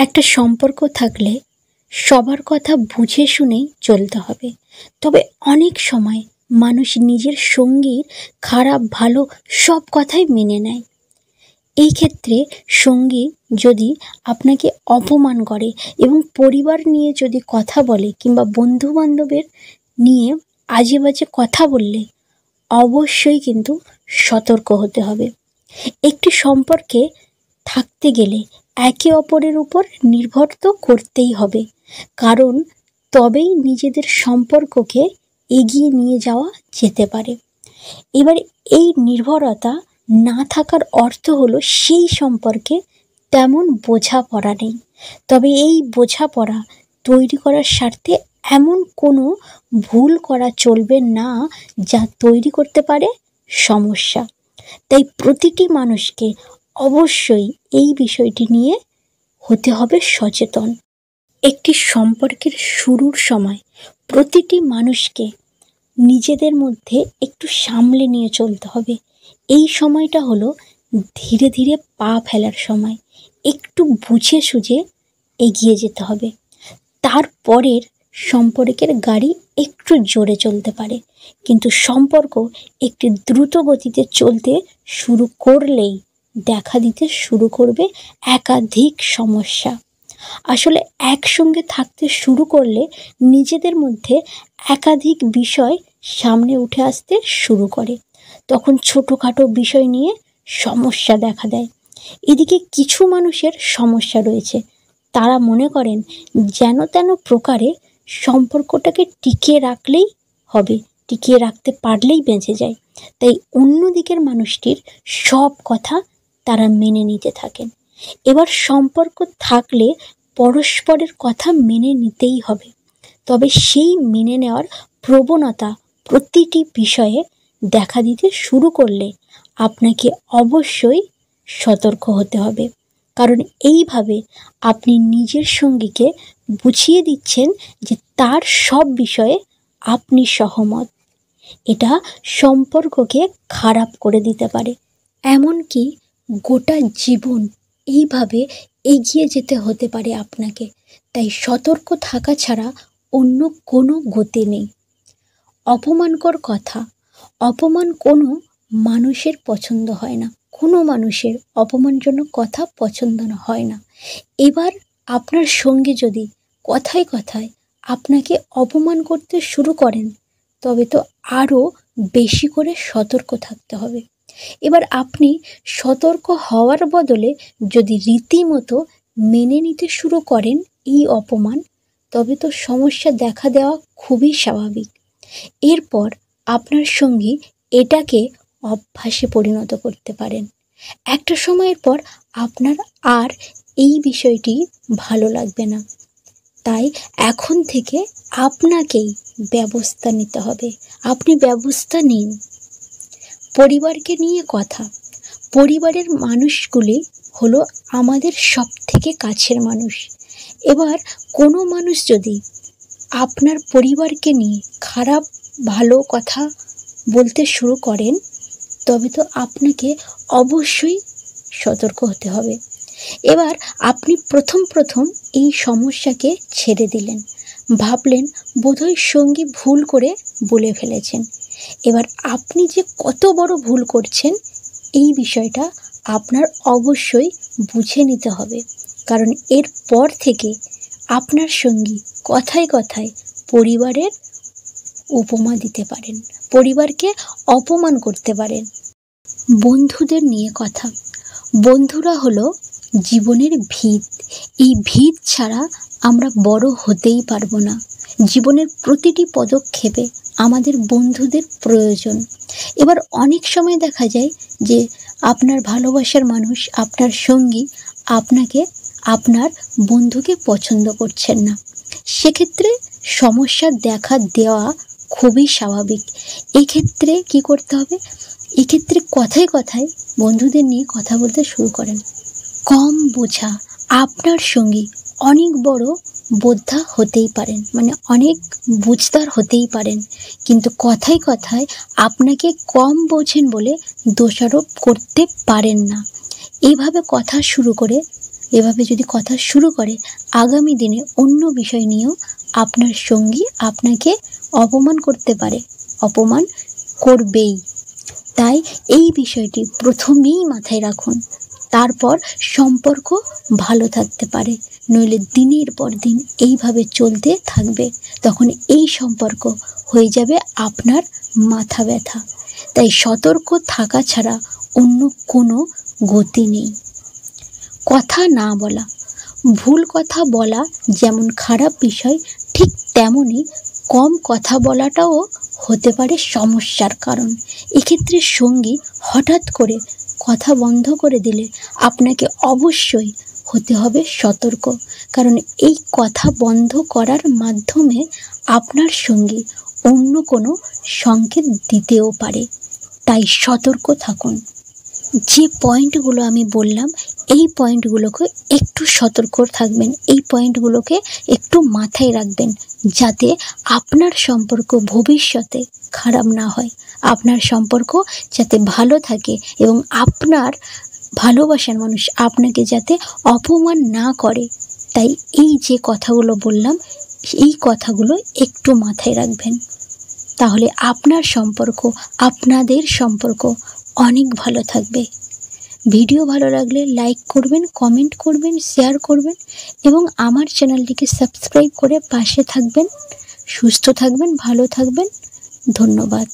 একটা সম্পর্ক থাকলে সবার কথা বুঝে শুনেই চলতে হবে। তবে অনেক সময় মানুষ নিজের সঙ্গীর খারাপ ভালো সব কথাই মেনে নেয়। এই ক্ষেত্রে সঙ্গী যদি আপনাকে অপমান করে এবং পরিবার নিয়ে যদি কথা বলে কিংবা বন্ধু বান্ধবের নিয়ে আজে বাজে কথা বললে অবশ্যই কিন্তু সতর্ক হতে হবে। একটি সম্পর্কে থাকতে গেলে একে অপরের উপর নির্ভর তো করতেই হবে, কারণ তবেই নিজেদের সম্পর্ককে এগিয়ে নিয়ে যাওয়া যেতে পারে। এবার এই নির্ভরতা না থাকার অর্থ হলো সেই সম্পর্কে তেমন বোঝাপড়া নেই। তবে এই বোঝাপড়া তৈরি করার স্বার্থে এমন কোনো ভুল করা চলবে না যা তৈরি করতে পারে সমস্যা। তাই প্রতিটি মানুষকে অবশ্যই এই বিষয়টি নিয়ে হতে হবে সচেতন। একটি সম্পর্কের শুরুর সময় প্রতিটি মানুষকে নিজেদের মধ্যে একটু সামলে নিয়ে চলতে হবে। এই সময়টা হলো ধীরে ধীরে পা ফেলার সময়, একটু বুঝে সুঝে এগিয়ে যেতে হবে। তারপরের সম্পর্কের গাড়ি একটু জোরে চলতে পারে, কিন্তু সম্পর্ক একটি দ্রুত গতিতে চলতে শুরু করলেই দেখা দিতে শুরু করবে একাধিক সমস্যা। আসলে একসঙ্গে থাকতে শুরু করলে নিজেদের মধ্যে একাধিক বিষয় সামনে উঠে আসতে শুরু করে, তখন ছোটোখাটো বিষয় নিয়ে সমস্যা দেখা দেয়। এদিকে কিছু মানুষের সমস্যা রয়েছে, তারা মনে করেন যেন তেন প্রকারে সম্পর্কটাকে টিকিয়ে রাখলেই হবে, টিকিয়ে রাখতে পারলেই বেঁচে যায়। তাই অন্য দিকের মানুষটির সব কথা তারা মেনে নিতে থাকেন। এবার সম্পর্ক থাকলে পরস্পরের কথা মেনে নিতেই হবে, তবে সেই মেনে নেওয়ার প্রবণতা প্রতিটি বিষয়ে দেখা দিতে শুরু করলে আপনাকে অবশ্যই সতর্ক হতে হবে, কারণ এইভাবে আপনি নিজের সঙ্গীকে বুঝিয়ে দিচ্ছেন যে তার সব বিষয়ে আপনি সহমত। এটা সম্পর্ককে খারাপ করে দিতে পারে, এমনকি গোটা জীবন এইভাবে এগিয়ে যেতে হতে পারে আপনাকে। তাই সতর্ক থাকা ছাড়া অন্য কোনো গতি নেই। অপমানকর কথা, অপমান কোনো মানুষের পছন্দ হয় না, কোনো মানুষের অপমানজনক কথা পছন্দ হয় না। এবার আপনার সঙ্গে যদি কথায় কথায় আপনাকে অপমান করতে শুরু করেন, তবে তো আরও বেশি করে সতর্ক থাকতে হবে। এবার আপনি সতর্ক হওয়ার বদলে যদি রীতিমতো মেনে নিতে শুরু করেন এই অপমান, তবে তো সমস্যা দেখা দেওয়া খুবই স্বাভাবিক। এরপর আপনার সঙ্গী এটাকে অভ্যাসে পরিণত করতে পারেন। একটা সময়ের পর আপনার আর এই বিষয়টি ভালো লাগবে না। তাই এখন থেকে আপনাকেই ব্যবস্থা নিতে হবে। আপনি ব্যবস্থা নিন। পরিবারকে নিয়ে কথা, পরিবারের মানুষগুলি হলো আমাদের সব থেকে কাছের মানুষ। এবার কোনো মানুষ যদি আপনার পরিবারকে নিয়ে খারাপ ভালো কথা বলতে শুরু করেন, তবে তো আপনাকে অবশ্যই সতর্ক হতে হবে। এবার আপনি প্রথম এই সমস্যাকে ছেড়ে দিলেন, ভাবলেন বোধহয় সঙ্গী ভুল করে বলে ফেলেছেন। এবার আপনি যে কত বড় ভুল করছেন এই বিষয়টা আপনার অবশ্যই বুঝে নিতে হবে, কারণ এর পর থেকে আপনার সঙ্গী কথায় কথায় পরিবারের উপমা দিতে পারেন, পরিবারকে অপমান করতে পারেন। বন্ধুদের নিয়ে কথা, বন্ধুরা হলো জীবনের ভিত। এই ভিত ছাড়া আমরা বড় হতেই পারবো না। জীবনের প্রতিটি পদক্ষেপে আমাদের বন্ধুদের প্রয়োজন। এবার অনেক সময় দেখা যায় যে আপনার ভালোবাসার মানুষ, আপনার সঙ্গী আপনাকে, আপনার বন্ধুকে পছন্দ করছেন না। সেক্ষেত্রে সমস্যা দেখা দেওয়া খুবই স্বাভাবিক। এক্ষেত্রে কি করতে হবে? এক্ষেত্রে কথায় কথায় বন্ধুদের নিয়ে কথা বলতে শুরু করেন। কম বোঝা, আপনার সঙ্গী অনেক বড় বোদ্ধা হতেই পারেন, মানে অনেক বুঝদার হতেই পারেন, কিন্তু কথায় কথায় আপনাকে কম বোঝেন বলে দোষারোপ করতে পারেন না। এইভাবে কথা শুরু করে এভাবে যদি কথা শুরু করে, আগামী দিনে অন্য বিষয় নিয়েও আপনার সঙ্গী আপনাকে অপমান করতে পারে, অপমান করবেই। তাই এই বিষয়টি প্রথমেই মাথায় রাখুন, তারপর সম্পর্ক ভালো থাকতে পারে। নইলে দিনের পর দিন এইভাবে চলতে থাকবে, তখন এই সম্পর্ক হয়ে যাবে আপনার মাথা ব্যথা। তাই সতর্ক থাকা ছাড়া অন্য কোনো গতি নেই। কথা না বলা, ভুল কথা বলা যেমন খারাপ বিষয়, ঠিক তেমনই কম কথা বলাটাও হতে পারে সমস্যার কারণ। এক্ষেত্রে সঙ্গী হঠাৎ করে কথা বন্ধ করে দিলে আপনাকে অবশ্যই হতে হবে সতর্ক, কারণ এই কথা বন্ধ করার মাধ্যমে আপনার সঙ্গী অন্য কোনো সংকেত দিতেও পারে। তাই সতর্ক থাকুন। যে পয়েন্টগুলো আমি বললাম, এই পয়েন্টগুলোকে একটু সতর্ক থাকবেন, এই পয়েন্টগুলোকে একটু মাথায় রাখবেন, যাতে আপনার সম্পর্ক ভবিষ্যতে খারাপ না হয়, আপনার সম্পর্ক যাতে ভালো থাকে এবং আপনার ভালোবাসার মানুষ আপনাকে যাতে অপমান না করে। তাই এই যে কথাগুলো বললাম, এই কথাগুলো একটু মাথায় রাখবেন, তাহলে আপনার সম্পর্ক, আপনাদের সম্পর্ক অনেক ভালো থাকবে। ভিডিও ভালো লাগলে লাইক করবেন, কমেন্ট করবেন, শেয়ার করবেন এবং আমার চ্যানেলটিকে সাবস্ক্রাইব করে পাশে থাকবেন। সুস্থ থাকবেন, ভালো থাকবেন। ধন্যবাদ।